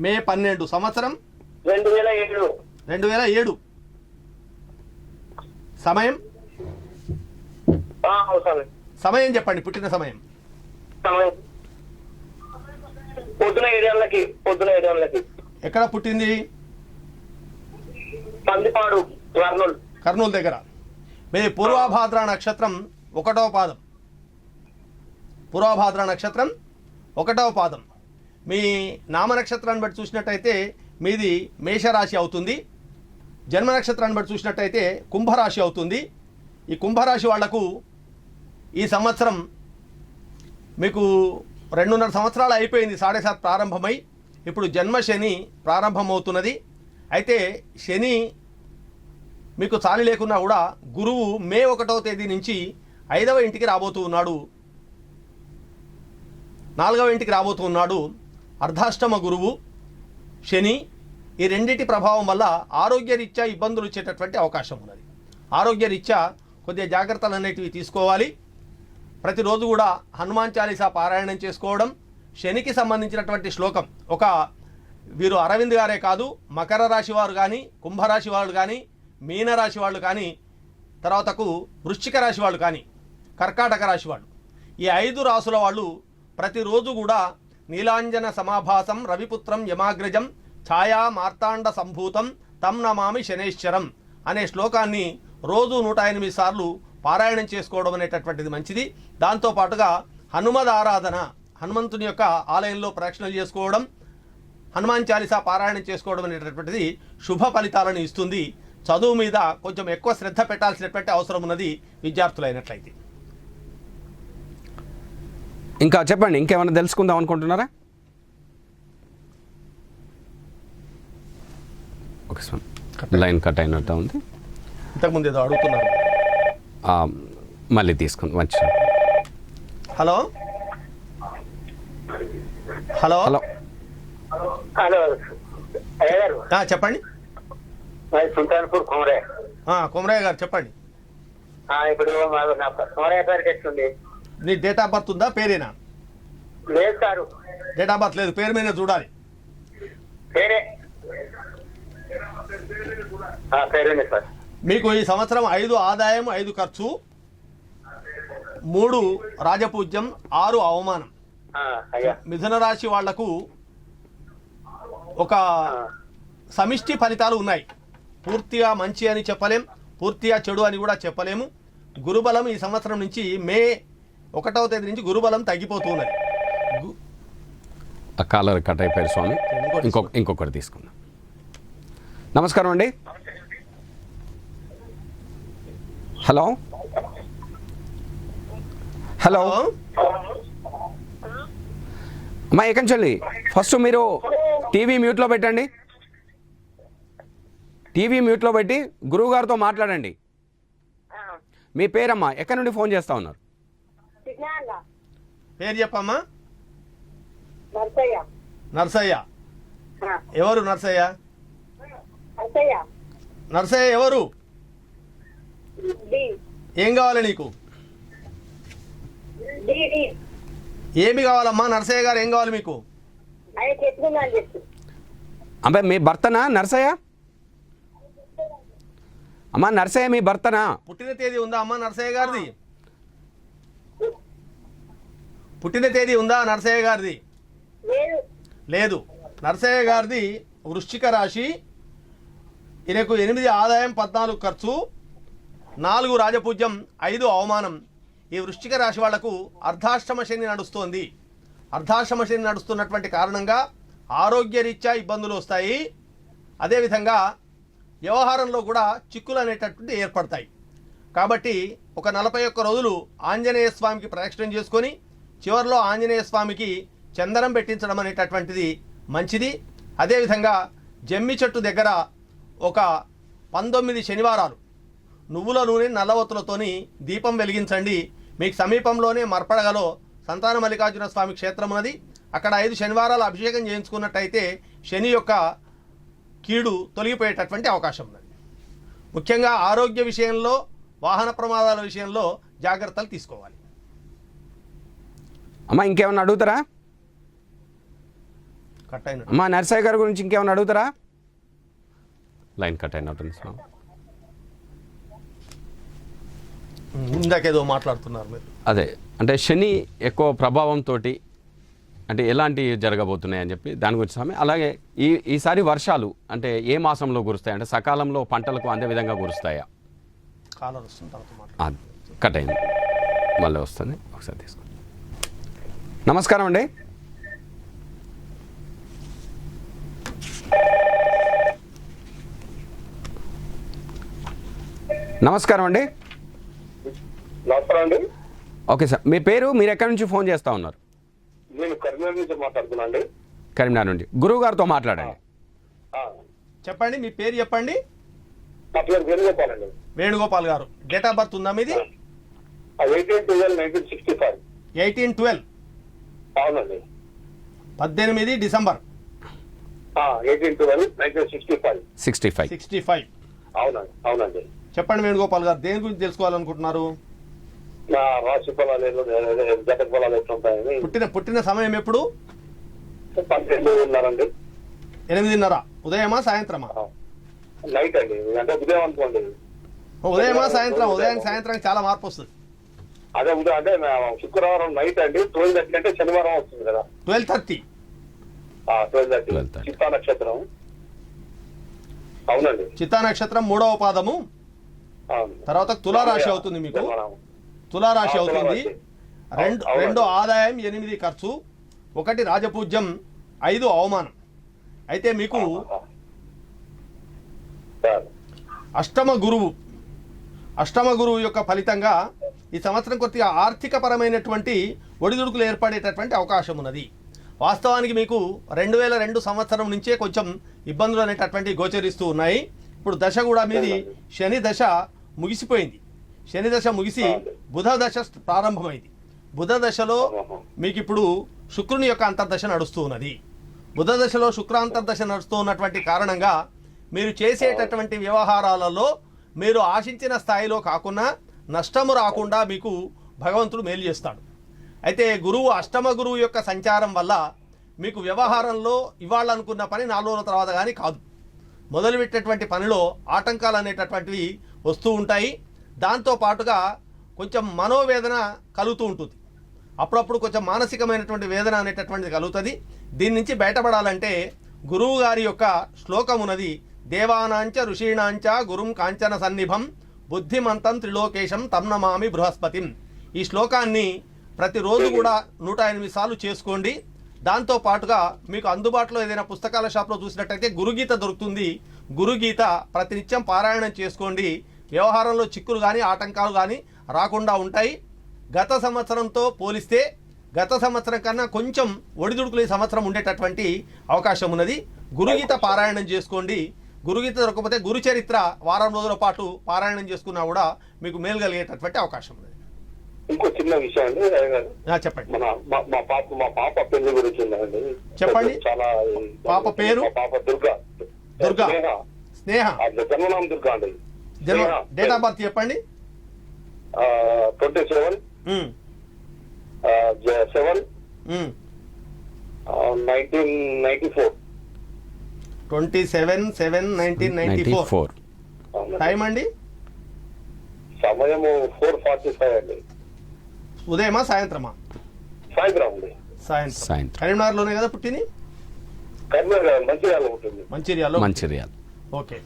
మే 12 సంవత్సరం 2007. సమయం చెప్పండి, పుట్టిన సమయం. పొద్దున 7 గంటలకి. ఎక్కడ పుట్టింది? పందిపాడు, కర్నూలు దగ్గర. మీ పూర్వభాద్ర నక్షత్రం 1వ పాదం. పూర్వభాద్ర నక్షత్రం 1వ పాదం. మీ నామ నక్షత్రాన్ని బట్టి చూసినట్టయితే మీది మేషరాశి అవుతుంది. జన్మ నక్షత్రాన్ని బట్టి చూసినట్టయితే కుంభరాశి అవుతుంది. ఈ కుంభరాశి వాళ్లకు ఈ సంవత్సరం మీకు 2.5 సంవత్సరాలు అయిపోయింది. 7.5 ప్రారంభమై ఇప్పుడు జన్మ శని ప్రారంభమవుతున్నది. అయితే శని మీకు చాలి లేకున్నా కూడా గురువు మే 1వ తేదీ నుంచి 5వ ఇంటికి రాబోతూ ఉన్నాడు, 4వ ఇంటికి రాబోతూ ఉన్నాడు. అర్ధాష్టమ గురువు శని. ఈ రెండింటి ప్రభావం వల్ల ఆరోగ్యరీత్యా ఇబ్బందులు వచ్చేటటువంటి అవకాశం ఉన్నది. ఆరోగ్యరీత్యా కొద్దిగా జాగ్రత్తలు అనేటివి తీసుకోవాలి. ప్రతిరోజు కూడా హనుమాన్ చాలీసా పారాయణం చేసుకోవడం. శనికి సంబంధించినటువంటి శ్లోకం వీరు అరవింద్ గారే కాదు, మకర రాశి వారు కానీ, కుంభరాశి వాళ్ళు కానీ, మీనరాశి వాళ్ళు కానీ, తర్వాతకు వృశ్చిక రాశి వాళ్ళు కానీ, కర్కాటక రాశి వాళ్ళు, ఈ 5 రాశుల వాళ్ళు ప్రతిరోజు కూడా నీలాంజన సమాభాసం రవిపుత్రం యమాగ్రజం ఛాయా మార్తాండ సంభూతం తం నమామి శనేశ్వరం అనే శ్లోకాన్ని రోజు 108 సార్లు పారాయణం చేసుకోవడం అనేటటువంటిది మంచిది. దాంతోపాటుగా హనుమద్ ఆరాధన, హనుమంతుని యొక్క ఆలయంలో ప్రదక్షిణలు చేసుకోవడం, హనుమాన్ చాలీసా పారాయణం చేసుకోవడం అనేటటువంటిది శుభ ఫలితాలను ఇస్తుంది. చదువు మీద కొంచెం ఎక్కువ శ్రద్ధ పెట్టాల్సినటువంటి అవసరం ఉన్నది విద్యార్థులైనట్లయితే. ఇంకా చెప్పండి, ఇంకేమైనా తెలుసుకుందాం అనుకుంటున్నారా? ఓకే సార్, లైన్ కట్ అయినట్టు ఉంది. ఇంతకుముందు ఏదో అడుగుతున్నారు. మళ్ళీ తీసుకుంది మంచి. హలో హలో హలో హలో అయ్య గారు, చెప్పండి. సుల్తాన్పూర్ కుమరే. కొమరయ్య గారు చెప్పండి. ఇప్పుడు నా కుమరయ్య పేరు టెస్ట్ ఉంది. నీ డేట్ ఆఫ్ బర్త్ ఉందా, పేరేనా? లేదు సారు, డేట్ ఆఫ్ బర్త్ లేదు, పేరు మీద చూడాలి. పేరే పేరేనే సార్. మీకు ఈ సంవత్సరం 5 ఆదాయం, 5 ఖర్చు, 3 రాజపూజ్యం, 6 అవమానం. అయ్యా, మిథున రాశి వాళ్లకు ఒక సమిష్టి ఫలితాలు ఉన్నాయి. పూర్తిగా మంచి అని చెప్పలేం, పూర్తిగా చెడు అని కూడా చెప్పలేము. గురుబలం ఈ సంవత్సరం నుంచి మే 1వ తేదీ నుంచి గురుబలం తగ్గిపోతున్నది. ఆ కాలర్ కట్ అయిపోయారు స్వామి. ఇంకొకటి తీసుకుందాం. నమస్కారం అండి. హలో హలో అమ్మా, ఎక్కడి నుంచి? ఫస్ట్ మీరు టీవీ మ్యూట్లో పెట్టండి. టీవీ మ్యూట్లో పెట్టి గురువు గారితో మాట్లాడండి. మీ పేరమ్మా, ఎక్కడి నుండి ఫోన్ చేస్తా ఉన్నారు? పేరు చెప్పమ్మా. నర్సయ్య. ఎవరు నర్సయ్య? నర్సయ్య ఎవరు? ఏం కావాలి నీకు? ఏమి కావాలమ్మా నర్సయ్య గారు? ఏం కావాలి మీకు? అబ్బాయి మీ భర్తనా నర్సయ్య? అమ్మా నర్సయ్య మీ భర్తనా? పుట్టిన తేదీ ఉందా అమ్మా నర్సయ్య గారిది? పుట్టిన తేదీ ఉందా నర్సయ్య గారిది? లేదు. నర్సయ్య గారిది వృశ్చిక రాశి. ఈయనకు 8 ఆదాయం, 14 ఖర్చు, 4 రాజపూజ్యం, 5 అవమానం. ఈ వృశ్చిక రాశి వాళ్లకు అర్ధాష్టమ శని నడుస్తోంది. అర్ధాష్టమ శని నడుస్తున్నటువంటి కారణంగా ఆరోగ్యరీత్యా ఇబ్బందులు వస్తాయి. అదేవిధంగా వ్యవహారంలో కూడా చిక్కులు అనేటటువంటి ఏర్పడతాయి. కాబట్టి ఒక 41 రోజులు ఆంజనేయ స్వామికి ప్రదక్షిణం చేసుకొని చివరిలో ఆంజనేయ స్వామికి చందనం పెట్టించడం అనేటటువంటిది మంచిది. అదేవిధంగా జమ్మి చెట్టు దగ్గర ఒక 19 శనివారాలు నువ్వుల నూనె, నల్లవత్తులతోని దీపం వెలిగించండి. మీకు సమీపంలోనే మర్పడగలో సంతాన మల్లికార్జున స్వామి క్షేత్రం ఉన్నది. అక్కడ 5 శనివారాలు అభిషేకం చేయించుకున్నట్టయితే శని యొక్క కీడు తొలగిపోయేటటువంటి అవకాశం ఉన్నది. ముఖ్యంగా ఆరోగ్య విషయంలో, వాహన ప్రమాదాల విషయంలో జాగ్రత్తలు తీసుకోవాలి. అమ్మా ఇంకేమన్నా అడుగుతారా? కట్ అయిన అమ్మా నర్సయ్య గారి గురించి ఇంకేమన్నా అడుగుతారా? లైన్ కట్ అయినట్టుంది స్వామి. ఇందాకేదో మాట్లాడుతున్నారు మీరు. అదే అంటే శని ఎక్కువ ప్రభావంతో అంటే ఎలాంటివి జరగబోతున్నాయి అని చెప్పి దాని గురించి స్వామి. అలాగే ఈసారి వర్షాలు అంటే ఏ మాసంలో కురుస్తాయి? అంటే సకాలంలో పంటలకు అందే విధంగా కురుస్తాయా? కాలర్ వస్తుంది, తర్వాత మాట్లాడు. కట్ అయింది, మళ్ళీ వస్తుంది, ఒకసారి తీసుకోండి. నమస్కారం అండి. నమస్కారం అండి. నమస్కారం అండి. ఓకే సార్, మీ పేరు, మీరు ఎక్కడి నుంచి ఫోన్ చేస్తూ ఉన్నారు? నేను కరీంనగర్ నుంచి మాట్లాడుతున్నా అండి. కరీంనగర్ నుండి. గురువు గారితో మాట్లాడండి. చెప్పండి, మీ పేరు చెప్పండి. నా పేరు వేణుగోపాల్ అండి. వేణుగోపాల్ గారు, డేట్ ఆఫ్ బర్త్ ఉందా మీది? 18/12/1965. 18/12. అవునండి. 18 డిసెంబర్ 18/12/1965. 65. అవునండి. అవునండి. చెప్పండి వేణుగోపాల్ గారు, దేని గురించి తెలుసుకోవాలనుకుంటున్నారు? నా రాశి ఫలాలు జత ఫలాలు ఎట్లుంటాయని. పుట్టిన సమయం ఎప్పుడు? 12:30 8:30. ఉదయమా సాయంత్రమా? నైట్ అండి, అంటే ఉదయం అనుకోండి. ఉదయమా సాయంత్రం? సాయంత్రం చాలా మార్పు వస్తుంది. అదే ఉదయం అంటే శుక్రవారం నైట్ అండి. 12:30 అంటే శనివారం వస్తుంది కదా. 12:30. 12:30 చిత్తా నక్షత్రం. అవునండి. చిత్తా నక్షత్రం 3వ పాదము. తర్వాత తులారాశి అవుతుంది మీకు. తులారాశి అవుతుంది. 2 ఆదాయం, 8 ఖర్చు, 1 రాజపూజ్యం, 5 అవమానం. అయితే మీకు అష్టమ గురువు యొక్క ఫలితంగా ఈ సంవత్సరం కొద్దిగా ఆర్థిక పరమైనటువంటి ఒడిదుడుకులు ఏర్పడేటటువంటి అవకాశం ఉన్నది. వాస్తవానికి మీకు 2002 సంవత్సరం నుంచే కొంచెం ఇబ్బందులు అనేటటువంటి గోచరిస్తూ ఉన్నాయి. ఇప్పుడు దశ కూడా మీది శని దశ ముగిసిపోయింది. శని దశ ముగిసి బుధ దశ ప్రారంభమైంది. బుధ దశలో మీకు ఇప్పుడు శుక్రుని యొక్క అంతర్దశ నడుస్తూ ఉన్నది. బుధ దశలో శుక్రాంతర్దశ నడుస్తూ ఉన్నటువంటి కారణంగా మీరు చేసేటటువంటి వ్యవహారాలలో మీరు ఆశించిన స్థాయిలో కాకుండా నష్టము రాకుండా మీకు భగవంతుడు మేలు చేస్తాడు. అయితే గురువు అష్టమ గురువు యొక్క సంచారం వల్ల మీకు వ్యవహారంలో ఇవాళ అనుకున్న పని 4 రోజుల తర్వాత కానీ కాదు. మొదలుపెట్టేటువంటి పనిలో ఆటంకాలు అనేటటువంటివి వస్తూ ఉంటాయి. దాంతో పాటుగా కొంచెం మనోవేదన కలుగుతూ ఉంటుంది. అప్పుడప్పుడు కొంచెం మానసికమైనటువంటి వేదన అనేటటువంటిది కలుగుతుంది. దీని నుంచి బయటపడాలంటే గురువు గారి యొక్క శ్లోకం ఉన్నది. దేవానాంచ ఋషీణాంచ గురుం కాంచన సన్నిభం బుద్ధిమంతం త్రిలోకేశం తం నమామి బృహస్పతిం. ఈ శ్లోకాన్ని ప్రతిరోజు కూడా 108 సార్లు చేసుకోండి. దాంతో పాటుగా మీకు అందుబాటులో ఏదైనా పుస్తకాల షాప్లో చూసినట్టయితే గురుగీత దొరుకుతుంది. గురుగీత ప్రతినిత్యం పారాయణం చేసుకోండి. వ్యవహారంలో చిక్కులు కానీ ఆటంకాలు కానీ రాకుండా ఉంటాయి. గత సంవత్సరంతో పోలిస్తే గత సంవత్సరం కన్నా కొంచెం ఒడిదుడుకులు ఈ సంవత్సరం ఉండేటటువంటి అవకాశం ఉన్నది. గురుగీత పారాయణం చేసుకోండి. గురుగీత దొరకకపోతే గురుచరిత్ర వారం రోజుల పాటు పారాయణం చేసుకున్నా కూడా మీకు మేలు కలిగేటటువంటి అవకాశం ఉన్నది. ఇంకో చిన్న విషయం అండి, చెప్పండి. మా పాప పెళ్లి గురించి ఉందండి. చెప్పండి. చాలా పాప పేరు? మా పాప దుర్గా. స్నేహ. జన్మనామం దుర్గా అండి. డేట్ ఆఫ్ బర్త్ చెప్పండి. 27/7/1994. 27/7/1994. టైం అండి? సమయము 4:45 అండి. ఉదయమా సాయంత్రమా? సాయంత్రం అండి. సాయంత్రం. కరీంనగర్లోనే కదా పుట్టింది? కరీంనగర్ మంచిర్యాల ఉంటుంది. మంచిర్యాల. ఓకే.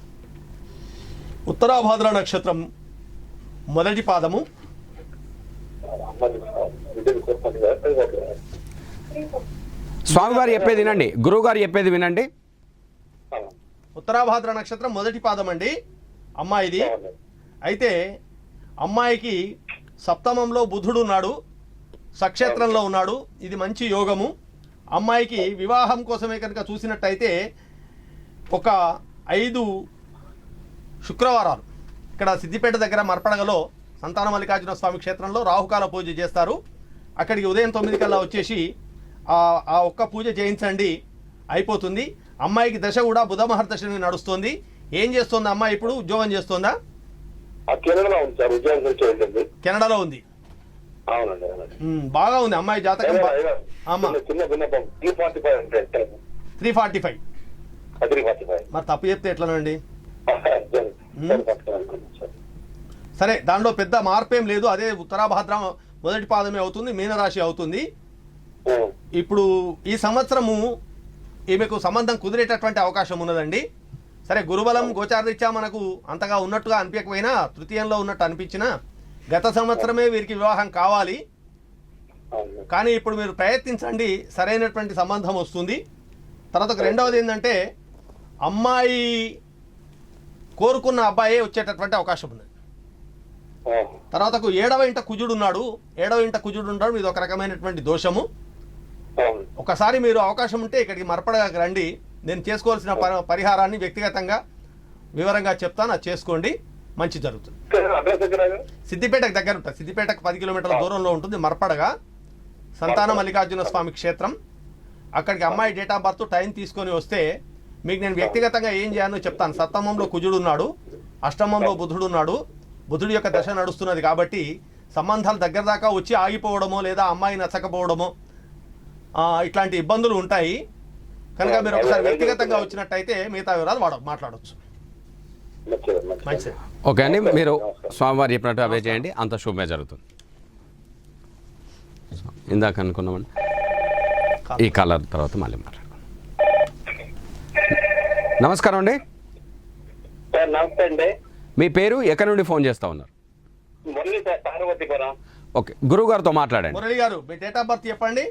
ఉత్తరాభాద్ర నక్షత్రం మొదటి పాదము. స్వామివారు చెప్పేది వినండి, గురువు గారు చెప్పేది వినండి. ఉత్తరాభాద్ర నక్షత్రం మొదటి పాదం అండి అమ్మాయిది. అయితే అమ్మాయికి సప్తమంలో బుధుడు ఉన్నాడు, సక్షేత్రంలో ఉన్నాడు. ఇది మంచి యోగము. అమ్మాయికి వివాహం కోసమే కనుక చూసినట్టయితే ఒక 5 శుక్రవారాలు ఇక్కడ సిద్దిపేట దగ్గర మర్పడగలో సంతాన మల్లికార్జున స్వామి క్షేత్రంలో రాహుకాల పూజ చేస్తారు. అక్కడికి ఉదయం 9 కల్లా వచ్చేసి ఆ ఒక్క పూజ చేయించండి, అయిపోతుంది. అమ్మాయికి దశ కూడా బుధ మహర్దశని నడుస్తుంది. ఏం చేస్తుంది అమ్మాయి ఇప్పుడు? ఉద్యోగం చేస్తుందా? కెనడాలో ఉంది. బాగా ఉంది అమ్మాయి జాతకం. 345. మరి తప్పు చెప్తే ఎట్లనండి? సరే, దాంట్లో పెద్ద మార్పేం లేదు. అదే ఉత్తరాభాద్ర మొదటి పాదమే అవుతుంది, మీనరాశి అవుతుంది. ఇప్పుడు ఈ సంవత్సరము ఈమెకు సంబంధం కుదిరేటటువంటి అవకాశం ఉన్నదండి. సరే, గురుబలం గోచారరీత్యా మనకు అంతగా ఉన్నట్టుగా అనిపించకపోయినా, తృతీయంలో ఉన్నట్టు అనిపించినా గత సంవత్సరమే వీరికి వివాహం కావాలి. కానీ ఇప్పుడు మీరు ప్రయత్నించండి, సరైనటువంటి సంబంధం వస్తుంది. తర్వాత రెండవది ఏంటంటే, అమ్మాయి కోరుకున్న అబ్బాయే వచ్చేటటువంటి అవకాశం ఉంది. తర్వాతకు 7వ ఇంట కుజుడు ఉన్నాడు. 7వ ఇంట కుజుడు ఉన్నాడు, ఇది ఒక రకమైనటువంటి దోషము. ఒకసారి మీరు అవకాశం ఉంటే ఇక్కడికి మరపడగా రండి. నేను చేసుకోవాల్సిన పరిహారాన్ని వ్యక్తిగతంగా వివరంగా చెప్తాను, అది చేసుకోండి, మంచి జరుగుతుంది. సిద్దిపేటకు దగ్గర ఉంటుంది. సిద్దిపేటకు 10 కిలోమీటర్ల దూరంలో ఉంటుంది మరపడగా, సంతాన మల్లికార్జున స్వామి క్షేత్రం. అక్కడికి అమ్మాయి డేట్ ఆఫ్ బర్త్ టైం తీసుకొని వస్తే మీకు నేను వ్యక్తిగతంగా ఏం చేయాలో చెప్తాను. సప్తమంలో కుజుడు ఉన్నాడు, అష్టమంలో బుధుడు ఉన్నాడు. బుధుడి యొక్క దశ నడుస్తున్నది కాబట్టి సంబంధాలు దగ్గర దాకా వచ్చి ఆగిపోవడమో లేదా అమ్మాయి నచ్చకపోవడమో ఇట్లాంటి ఇబ్బందులు ఉంటాయి. కనుక మీరు ఒకసారి వ్యక్తిగతంగా వచ్చినట్టయితే మిగతా వివరాలు మాట్లాడవచ్చు. ఓకే అండి, మీరు స్వామివారు చెప్పినట్టు అవే చేయండి, అంత శుభమే జరుగుతుంది. ఇందాక అనుకున్నామండి, ఈ కలర్ తర్వాత మళ్ళీ మాట్లాడుకుందాం. నమస్కారం అండి. నమస్తే అండి. మీ పేరు, ఎక్కడి నుండి ఫోన్ చేస్తా ఉన్నారు? మురళి సార్, పార్వతీపురం. ఓకే, గురువు గారితో మాట్లాడండి. మురళి గారు, మీ డేట్ ఆఫ్ బర్త్ చెప్పండి.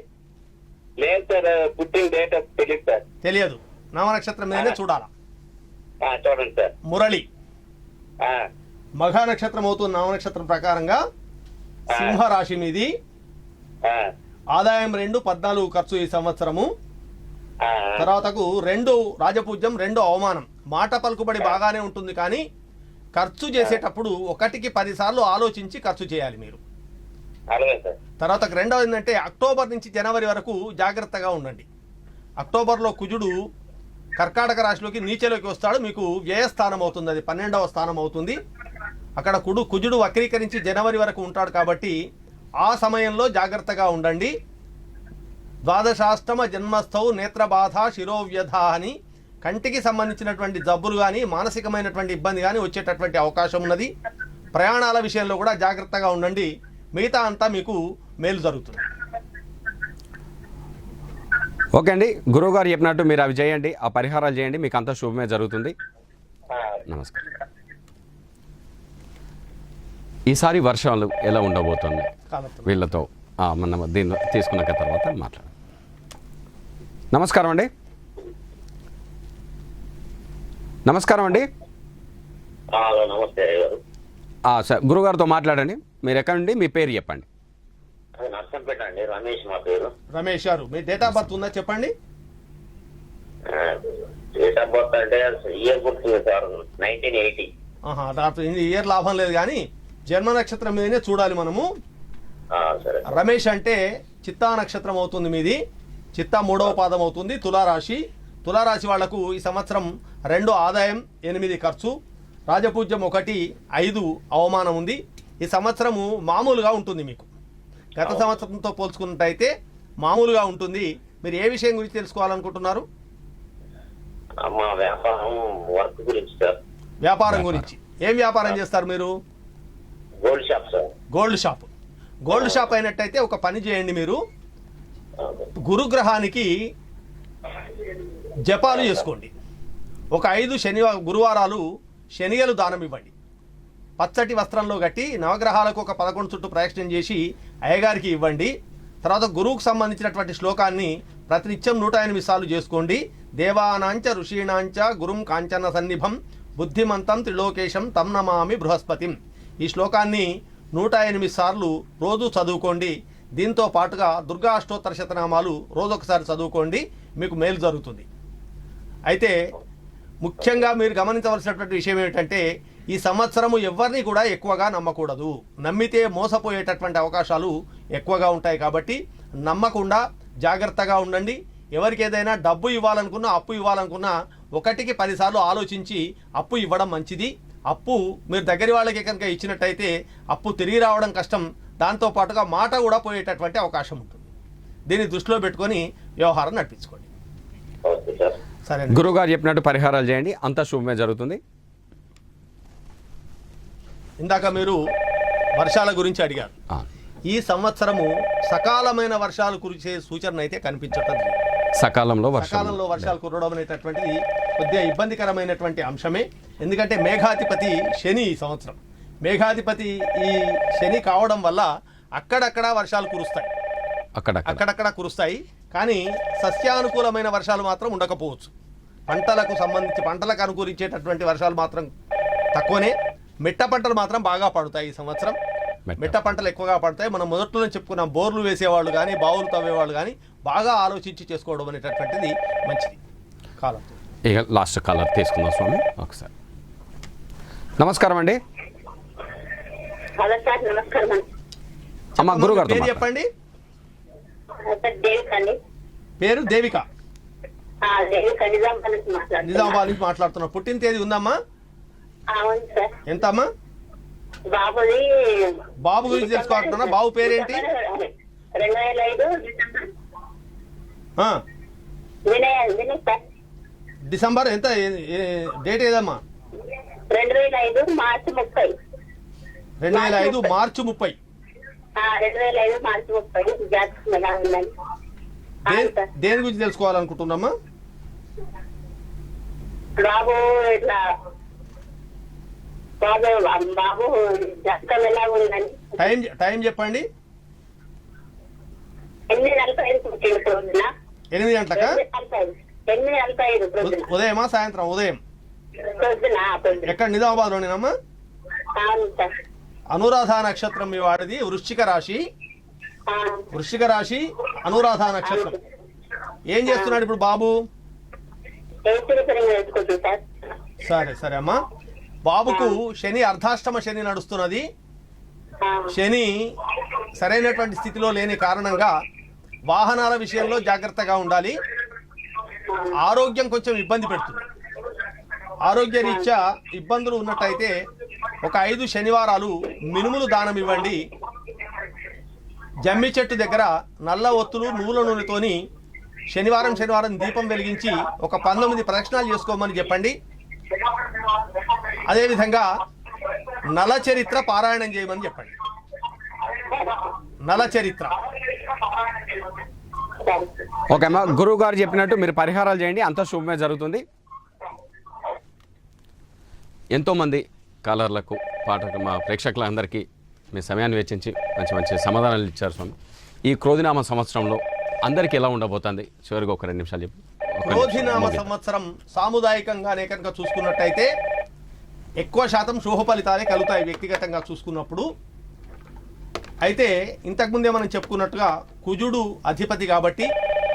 లేదు సార్, పుట్టిన డేట్ తెలియదు సార్. తెలియదు, నామ నక్షత్రం మీదనే చూడాలా? చూడండి సార్. మురళి. ఆ, మఘ నక్షత్రం అవుతుంది నామ నక్షత్రం ప్రకారంగా. సింహరాశి మీది. ఆ, ఆదాయం 2, 14 ఖర్చు ఈ సంవత్సరము. ఆ, తర్వాతకు 2 రాజపూజ్యం, 2 అవమానం. మాట పలుకుబడి బాగానే ఉంటుంది, కానీ ఖర్చు చేసేటప్పుడు 1కి 10 సార్లు ఆలోచించి ఖర్చు చేయాలి మీరు. అలాగే సార్. తర్వాత రెండవది ఏంటంటే అక్టోబర్ నుంచి జనవరి వరకు జాగ్రత్తగా ఉండండి. అక్టోబర్లో కుజుడు కర్కాటక రాశిలోకి నీచలోకి వస్తాడు, మీకు వ్యయస్థానం అవుతుంది, అది 12వ స్థానం అవుతుంది. అక్కడ కుజుడు వక్రీకరించి జనవరి వరకు ఉంటాడు కాబట్టి ఆ సమయంలో జాగ్రత్తగా ఉండండి. ద్వాదశాష్టమ జన్మస్థౌ నేత్రబాధ శిరోవ్యధ అని కంటికి సంబంధించినటువంటి జబ్బులు కానీ మానసికమైనటువంటి ఇబ్బంది కానీ వచ్చేటటువంటి అవకాశం ఉన్నది. ప్రయాణాల విషయంలో కూడా జాగ్రత్తగా ఉండండి. మిగతా అంతా మీకు మేలు జరుగుతుంది. ఓకే అండి, గురువుగారు చెప్పినట్టు మీరు అవి చేయండి, ఆ పరిహారాలు చేయండి, మీకు అంతా శుభమే జరుగుతుంది. ఆ, నమస్కారం. ఈసారి వర్షాలు ఎలా ఉండబోతుంది కాలత్వం. వీళ్ళతో మనం దీన్ని తీసుకున్నాక తర్వాత మాట్లాడు. నమస్కారం అండి. నమస్కారం అండి. హలో, నమస్తే గారు. సార్ గురుగారితో మాట్లాడండి. మీరు ఎక్కడ నుండి, మీ పేరు చెప్పండి. అది నర్సంపేట అండి, రమేష్ మా పేరు. రమేష్ గారు, మీ డేట్ ఆఫ్ బర్త్ ఉందా చెప్పండి. డేట్ ఆఫ్ బర్త్ అంటే ఇయర్ గుర్తుంది సార్, 1980. ఇది ఇయర్ లాభం లేదు, కానీ జన్మ నక్షత్రం మీదనే చూడాలి మనము. సరే. రమేష్ అంటే చిత్తా నక్షత్రం అవుతుంది మీది. చిత్తా 3వ పాదం అవుతుంది. తులారాశి. తులారాశి వాళ్లకు ఈ సంవత్సరం 2 ఆదాయం, 8 ఖర్చు. రాజపూజ్యం 1, 5 అవమానం ఉంది. ఈ సంవత్సరము మామూలుగా ఉంటుంది మీకు. గత సంవత్సరంతో పోల్చుకున్నట్టయితే మామూలుగా ఉంటుంది. మీరు ఏ విషయం గురించి తెలుసుకోవాలనుకుంటున్నారు? మా వ్యాపారం వర్క్ గురించి సార్. వ్యాపారం గురించి. ఏం వ్యాపారం చేస్తారు మీరు? Gold shop sir. Gold shop. Gold shop అయినట్టయితే ఒక పని చేయండి మీరు. గురుగ్రహానికి జపాలు చేసుకోండి. ఒక 5 గురువారాలు శనిగలు దానం ఇవ్వండి. పచ్చటి వస్త్రంలో కట్టి నవగ్రహాలకు ఒక 11 చుట్టూ ప్రదక్షిణం చేసి అయ్యగారికి ఇవ్వండి. తర్వాత గురువుకు సంబంధించినటువంటి శ్లోకాన్ని ప్రతినిత్యం 108 సార్లు చేసుకోండి. దేవానాంచ ఋషీణాంచ గురుం కాంచన సన్నిభం బుద్ధిమంతం త్రిలోకేశం తం నమామి బృహస్పతిం. ఈ శ్లోకాన్ని 108 సార్లు రోజు చదువుకోండి. దీంతో పాటుగా దుర్గా అష్టోత్తర శతనామాలు రోజొకసారి చదువుకోండి, మీకు మేలు జరుగుతుంది. అయితే ముఖ్యంగా మీరు గమనించవలసినటువంటి విషయం ఏమిటంటే ఈ సంవత్సరము ఎవరిని కూడా ఎక్కువగా నమ్మకూడదు. నమ్మితే మోసపోయేటటువంటి అవకాశాలు ఎక్కువగా ఉంటాయి. కాబట్టి నమ్మకుండా జాగ్రత్తగా ఉండండి. ఎవరికి ఏదైనా డబ్బు ఇవ్వాలనుకున్నా, అప్పు ఇవ్వాలనుకున్నా 1కి 10 సార్లు ఆలోచించి అప్పు ఇవ్వడం మంచిది. అప్పు మీరు దగ్గర వాళ్ళకి కనుక ఇచ్చినట్టయితే అప్పు తిరిగి రావడం కష్టం. దాంతోపాటుగా మాట కూడా పోయేటటువంటి అవకాశం ఉంటుంది. దీన్ని దృష్టిలో పెట్టుకొని వ్యవహారం నడిపించుకోండి. Okay sir. సరే. గురువుగారు చెప్పినట్టు పరిహారాలు చేయండి, అంతా శుభమే జరుగుతుంది. ఇందాక మీరు వర్షాల గురించి అడిగారు. ఈ సంవత్సరము సకాలమైన వర్షాలు కురిసే సూచన అయితే కనిపించటం లేదు. సకాలంలో వర్షాలు కురవడం అనేటటువంటిది కొద్దిగా ఇబ్బందికరమైనటువంటి అంశమే. ఎందుకంటే మేఘాధిపతి శని ఈ సంవత్సరం. మేఘాధిపతి ఈ శని కావడం వల్ల అక్కడక్కడ వర్షాలు కురుస్తాయి, అక్కడక్కడ కురుస్తాయి. కానీ సస్యానుకూలమైన వర్షాలు మాత్రం ఉండకపోవచ్చు. పంటలకు సంబంధించి పంటలకు అనుకూలించేటటువంటి వర్షాలు మాత్రం తక్కువనే. మిట్ట పంటలు మాత్రం బాగా పడతాయి ఈ సంవత్సరం. మిట్ట పంటలు ఎక్కువగా పడతాయి. మనం మొదట్లోనే చెప్పుకున్నాం, బోర్లు వేసేవాళ్ళు కానీ బావులు తవ్వేవాళ్ళు కానీ బాగా ఆలోచించి చేసుకోవడం అనేటటువంటిది మంచిది. కాలం ఇక లాస్ట్ కాలర్ తీసుకుందాం స్వామి ఒకసారి. నమస్కారం అండి. హలో సార్, నమస్కారం అండి. అమ్మ గురుగారు పేరు చెప్పండి. సార్ దేవిక అండి. పేరు దేవిక. దేవిక నిజామాబాద్ నుంచి మాట్లాడుతున్నా. నిజామాబాద్ నుంచి మాట్లాడుతున్నా. పుట్టిన తేదీ ఉందమ్మా? అవును సార్. ఎంత అమ్మా? బాబుది. బాబు గురించి తెలుసుకోవాలనుకున్నా. బాబు పేరేంటి? 2005 డిసెంబర్. వినయ్ సార్. డిసెంబర్ ఎంత డేట్ ఏదమ్మా? 2005 మార్చి 30. 2005 మార్చి 30. 2005 మార్చి 30 జాతకం ఎలా ఉందండి? దేని గురించి తెలుసుకోవాలనుకుంటున్నామా? బాబు ఇట్లా బాబు జాతకం ఎలా ఉందండి? టైం చెప్పండి. 8:45 పుట్టిన రోజున. 8 గంటలకా? 8:45 ఉదయమా సాయంత్రం? ఉదయం. పొద్దున. ఎక్కడ? నిజామాబాద్ లోనేనమ్మా? అవును సార్. అనురాధ నక్షత్రం మీ వాడిది, వృశ్చిక రాశి. ఆ, వృశ్చిక రాశి, అనురాధ నక్షత్రం. ఏం చేస్తున్నాడు ఇప్పుడు బాబు? ఏసీ రిపేరింగ్ నేర్చుకుంటుంది సార్. సరే సరే అమ్మా. బాబుకు శని అర్ధాష్టమ శని నడుస్తున్నది. ఆ, శని సరైనటువంటి స్థితిలో లేని కారణంగా వాహనాల విషయంలో జాగ్రత్తగా ఉండాలి. ఆరోగ్యం కొంచెం ఇబ్బంది పెడుతుంది. ఆరోగ్య రీత్యా ఇబ్బందులు ఉన్నట్టయితే ఒక 5 శనివారాలు మినుములు దానం ఇవ్వండి. జమ్మి చెట్టు దగ్గర నల్ల ఒత్తులు నువ్వుల నూనెతోని శనివారం దీపం వెలిగించి ఒక 19 ప్రదక్షిణాలు చేసుకోమని చెప్పండి. అదేవిధంగా నల చరిత్ర పారాయణం చేయమని చెప్పండి. నల చరిత్ర. సరే. ఓకే అమ్మా, గురువు గారు చెప్పినట్టు మీరు పరిహారాలు చేయండి, అంతా శుభమే జరుగుతుంది. ఎంతోమంది కాలర్లకు మా ప్రేక్షకులందరికీ మీ సమయాన్ని వెచ్చించి మంచి మంచి సమాధానాలు ఇచ్చారు స్వామి. ఈ క్రోధినామ సంవత్సరంలో అందరికీ ఎలా ఉండబోతుంది? చివరిగా ఒక 2 నిమిషాలు చెప్పి. క్రోధినామ సంవత్సరం సాముదాయికంగానే కనుక చూసుకున్నట్టయితే ఎక్కువ శాతం శుభ ఫలితాలే కలుగుతాయి వ్యక్తిగతంగా చూసుకున్నప్పుడు. అయితే ఇంతకుముందే మనం చెప్పుకున్నట్టుగా కుజుడు అధిపతి కాబట్టి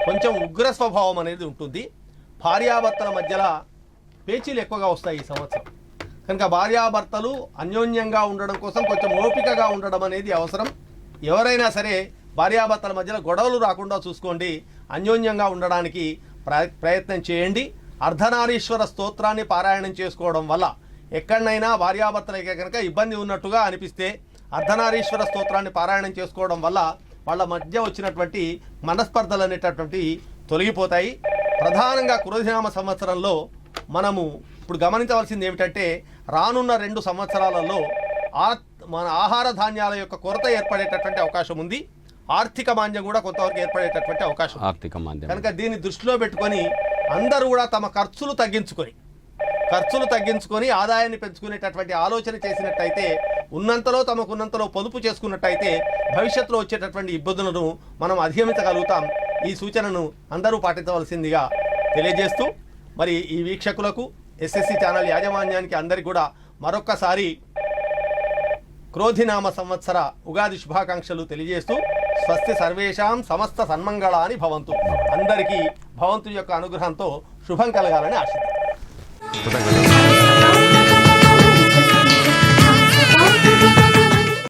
కొంచెం ఉగ్ర స్వభావం అనేది ఉంటుంది. భార్యాభర్తల మధ్యలో పేచీలు ఎక్కువగా వస్తాయి ఈ సంవత్సరం. కనుక భార్యాభర్తలు అన్యోన్యంగా ఉండడం కోసం కొంచెం ఓపికగా ఉండడం అనేది అవసరం. ఎవరైనా సరే భార్యాభర్తల మధ్యలో గొడవలు రాకుండా చూసుకోండి. అన్యోన్యంగా ఉండడానికి ప్రయత్నం చేయండి. అర్ధనారీశ్వర స్తోత్రాన్ని పారాయణం చేసుకోవడం వల్ల ఎక్కడైనా భార్యాభర్తలకి కనుక ఇబ్బంది ఉన్నట్టుగా అనిపిస్తే అర్ధనారీశ్వర స్తోత్రాన్ని పారాయణం చేసుకోవడం వల్ల వాళ్ళ మధ్య వచ్చినటువంటి మనస్పర్ధలు అనేటటువంటి తొలగిపోతాయి. ప్రధానంగా క్రోధినామ సంవత్సరంలో మనము ఇప్పుడు గమనించవలసింది ఏమిటంటే రానున్న 2 సంవత్సరాలలో మన ఆహార ధాన్యాల యొక్క కొరత ఏర్పడేటటువంటి అవకాశం ఉంది. ఆర్థిక మాంద్యం కూడా కొంతవరకు ఏర్పడేటటువంటి అవకాశం. ఆర్థిక మాంద్యం కనుక దీన్ని దృష్టిలో పెట్టుకొని అందరూ కూడా తమ ఖర్చులు తగ్గించుకొని ఆదాయాన్ని పెంచుకునేటటువంటి ఆలోచన చేసినట్టయితే, తమకున్నంతలో పొదుపు చేసుకున్నట్టయితే భవిష్యత్తులో వచ్చేటటువంటి ఇబ్బందులను మనం అధిగమించగలుగుతాం. ఈ సూచనను అందరూ పాటించవలసిందిగా తెలియజేస్తూ మరి ఈ వీక్షకులకు ఎస్ఎస్సి ఛానల్ యాజమాన్యానికి అందరికీ కూడా మరొక్కసారి క్రోధినామ సంవత్సర ఉగాది శుభాకాంక్షలు తెలియజేస్తూ స్వస్తి సర్వేషాం సమస్త సన్మంగళాని భవంతు. అందరికీ భగవంతుడి యొక్క అనుగ్రహంతో శుభం కలగాలని ఆశిద్దాం.